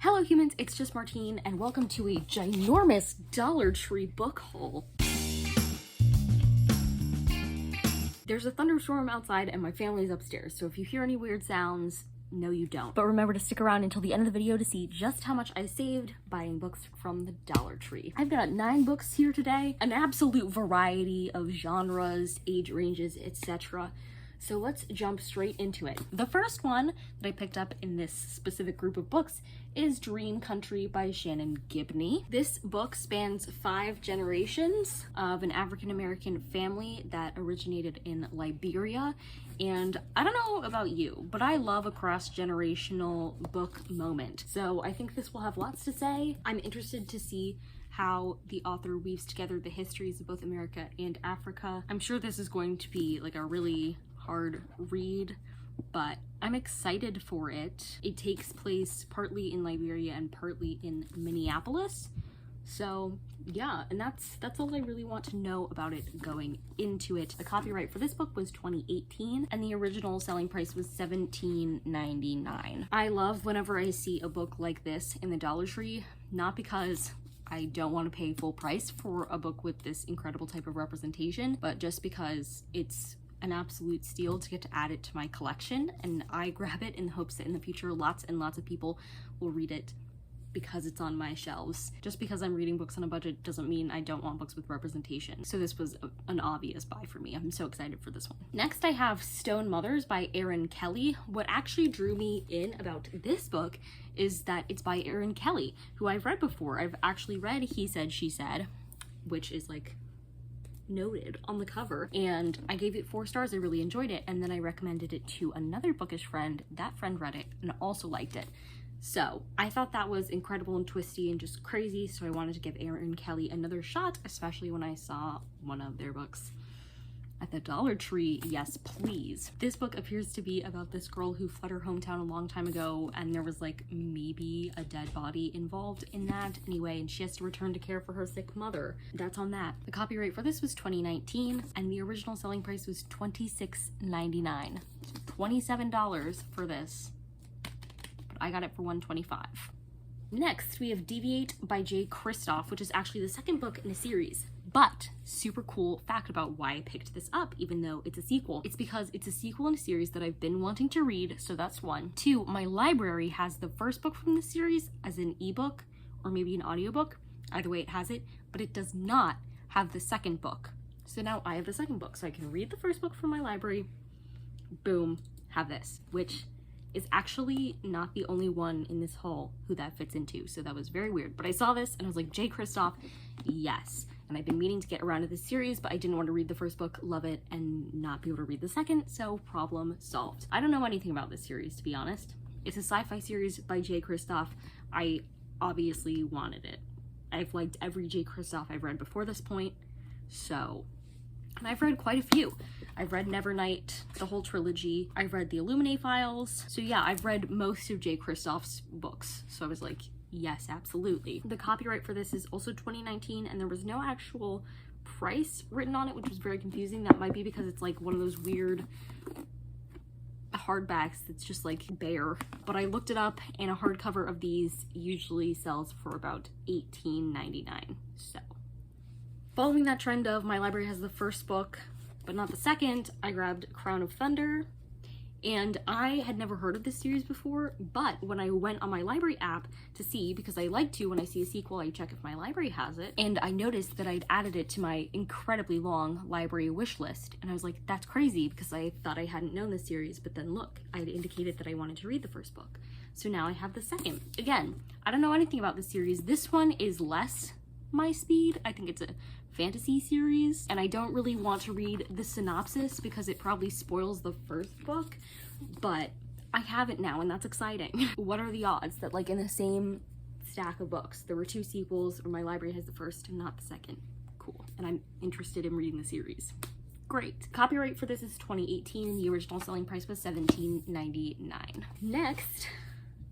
Hello humans, it's just Martine, and welcome to a ginormous Dollar Tree book haul. There's a thunderstorm outside and my family's upstairs, so if you hear any weird sounds, no you don't. But remember to stick around until the end of the video to see just how much I saved buying books from the Dollar Tree. I've got 9 books here today, an absolute variety of genres, age ranges, etc. So let's jump straight into it. The first one that I picked up in this specific group of books is Dream Country by Shannon Gibney. This book spans 5 generations of an African-American family that originated in Liberia. And I don't know about you, but I love a cross-generational book moment. So I think this will have lots to say. I'm interested to see how the author weaves together the histories of both America and Africa. I'm sure this is going to be like a really hard read, but I'm excited for it. It takes place partly in Liberia and partly in Minneapolis. So yeah, and that's all I really want to know about it going into it. The copyright for this book was 2018 and the original selling price was $17.99. I love whenever I see a book like this in the Dollar Tree, not because I don't want to pay full price for a book with this incredible type of representation, but just because it's an absolute steal to get to add it to my collection, and I grab it in the hopes that in the future lots and lots of people will read it because it's on my shelves. Just because I'm reading books on a budget doesn't mean I don't want books with representation. So this was an obvious buy for me. I'm so excited for this one. Next I have Stone Mothers by Erin Kelly. What actually drew me in about this book is that it's by Erin Kelly, who I've read before. I've actually read He Said, She Said, which is like noted on the cover, and I gave it 4 stars. I really enjoyed it, and then I recommended it to another bookish friend. That friend read it and also liked it. So I thought that was incredible and twisty and just crazy, so I wanted to give Erin Kelly another shot, especially when I saw one of their books at the Dollar Tree. Yes, please. This book appears to be about this girl who fled her hometown a long time ago, and there was like maybe a dead body involved in that anyway, and she has to return to care for her sick mother. That's on that. The copyright for this was 2019 and the original selling price was $26.99. So $27 for this, but I got it for $125. Next we have Deviate by Jay Kristoff, which is actually the second book in a series. But super cool fact about why I picked this up, even though it's a sequel. It's because it's a sequel in a series that I've been wanting to read, so that's 1. 2, my library has the first book from the series as an ebook or maybe an audiobook. Either way it has it, but it does not have the second book. So now I have the second book, so I can read the first book from my library, boom, have this, which is actually not the only one in this haul who that fits into, so that was very weird. But I saw this and I was like, Jay Kristoff, yes. And I've been meaning to get around to this series, but I didn't want to read the first book, love it, and not be able to read the second, so problem solved. I don't know anything about this series, to be honest. It's a sci-fi series by Jay Kristoff. I obviously wanted it. I've liked every Jay Kristoff I've read before this point, so, and I've read quite a few. I've read Nevernight, the whole trilogy. I've read the Illuminae files. So yeah, I've read most of Jay Kristoff's books. So I was like, yes, absolutely. The copyright for this is also 2019 and there was no actual price written on it, which was very confusing. That might be because it's like one of those weird hardbacks that's just like bare. But I looked it up and a hardcover of these usually sells for about $18.99. So following that trend of my library has the first book but not the second, I grabbed Crown of Thunder, and I had never heard of this series before, but when I went on my library app to see, because I like to, when I see a sequel, I check if my library has it, and I noticed that I'd added it to my incredibly long library wish list, and I was like, that's crazy, because I thought I hadn't known this series, but then look, I had indicated that I wanted to read the first book. So now I have the second. Again, I don't know anything about this series. This one is less my speed. I think it's a fantasy series, and I don't really want to read the synopsis because it probably spoils the first book, but I have it now and that's exciting. What are the odds that like in the same stack of books there were 2 sequels, or my library has the first and not the second? Cool. And I'm interested in reading the series. Great. Copyright for this is 2018 and the original selling price was $17.99. Next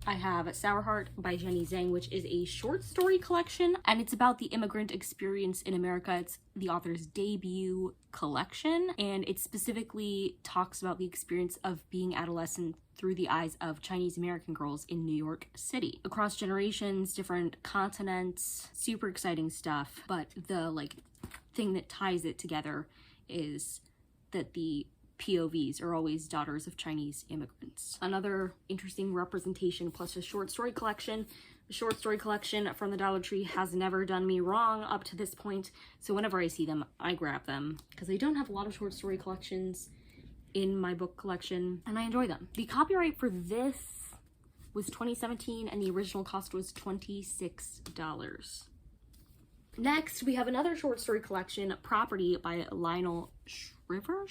I have Sour Heart by Jenny Zhang, which is a short story collection, and it's about the immigrant experience in America. It's the author's debut collection, and it specifically talks about the experience of being adolescent through the eyes of Chinese American girls in New York City. Across generations, different continents, super exciting stuff, but the thing that ties it together is that the POVs are always daughters of Chinese immigrants. Another interesting representation plus a short story collection. The short story collection from the Dollar Tree has never done me wrong up to this point, so whenever I see them, I grab them because I don't have a lot of short story collections in my book collection, and I enjoy them. The copyright for this was 2017 and the original cost was $26. Next, we have another short story collection, Property by Lionel Shriver.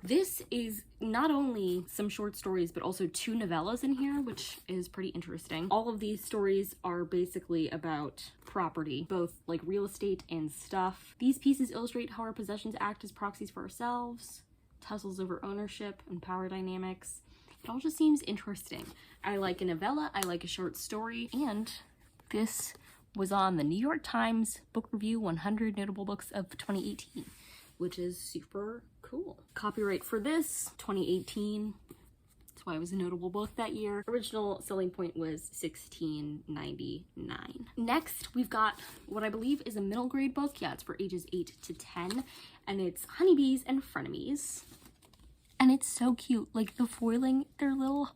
This is not only some short stories, but also 2 novellas in here, which is pretty interesting. All of these stories are basically about property, both like real estate and stuff. These pieces illustrate how our possessions act as proxies for ourselves, tussles over ownership and power dynamics. It all just seems interesting. I like a novella, I like a short story, and this was on the New York Times Book Review 100 Notable Books of 2018, which is super cool. Copyright for this, 2018. That's why it was a notable book that year. Original selling point was $16.99. Next, we've got what I believe is a middle grade book. Yeah, it's for ages 8 to 10, and it's Honeybees and Frenemies. And it's so cute, like the foiling, they're little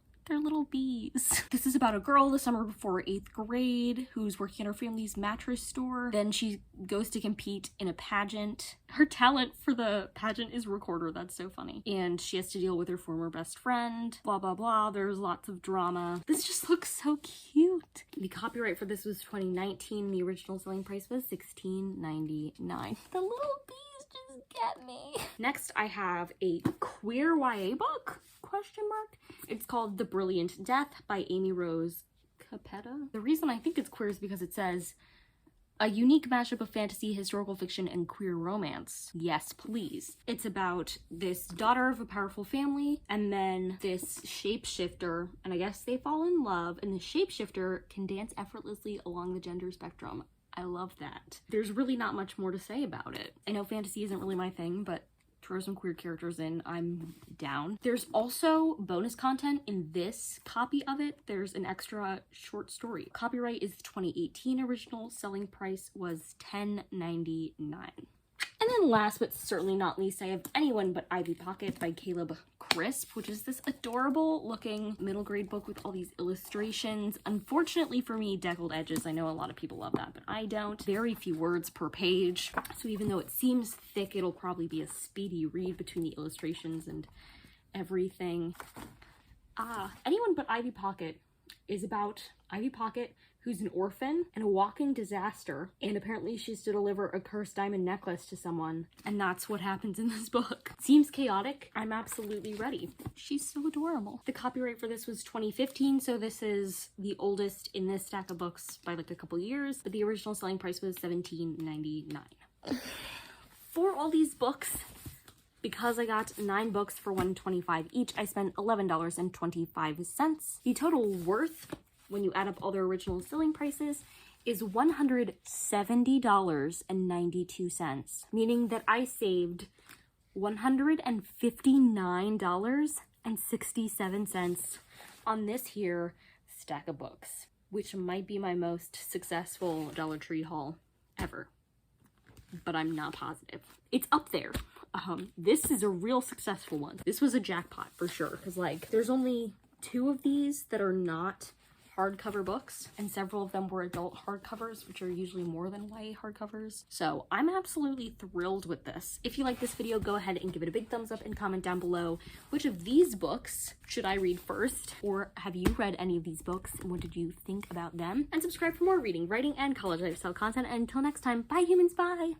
bees. This is about a girl the summer before 8th grade who's working at her family's mattress store. Then she goes to compete in a pageant. Her talent for the pageant is recorder. That's so funny. And she has to deal with her former best friend. Blah, blah, blah. There's lots of drama. This just looks so cute. The copyright for this was 2019. The original selling price was $16.99. The little bees just get me. Next, I have a queer YA book? It's called The Brilliant Death by Amy Rose Capetta. The reason I think it's queer is because it says a unique mashup of fantasy, historical fiction, and queer romance. Yes, please. It's about this daughter of a powerful family and then this shapeshifter, and I guess they fall in love, and the shapeshifter can dance effortlessly along the gender spectrum. I love that. There's really not much more to say about it. I know fantasy isn't really my thing, but throw some queer characters in, I'm down. There's also bonus content in this copy of it. There's an extra short story. Copyright is 2018. Original selling price was $10.99. And then last but certainly not least, I have Anyone But Ivy Pocket by Caleb Crisp, which is this adorable looking middle grade book with all these illustrations. Unfortunately for me, deckled edges. I know a lot of people love that, but I don't. Very few words per page. So even though it seems thick, it'll probably be a speedy read between the illustrations and everything. Anyone But Ivy Pocket is about Ivy Pocket, who's an orphan and a walking disaster, and apparently she's to deliver a cursed diamond necklace to someone, and that's what happens in this book. Seems chaotic. I'm absolutely ready. She's so adorable. The copyright for this was 2015, so this is the oldest in this stack of books by like a couple years, but the original selling price was $17.99. For all these books, because I got 9 books for $1.25 each, I spent $11.25. The total worth, when you add up all their original selling prices, is $170.92, meaning that I saved $159.67 on this here stack of books, which might be my most successful Dollar Tree haul ever, but I'm not positive. It's up there. This is a real successful one. This was a jackpot for sure, because like there's only 2 of these that are not hardcover books, and several of them were adult hardcovers, which are usually more than YA hardcovers. So I'm absolutely thrilled with this. If you like this video, go ahead and give it a big thumbs up and comment down below which of these books should I read first, or have you read any of these books and what did you think about them? And subscribe for more reading, writing, and college lifestyle content. And until next time, bye humans, bye!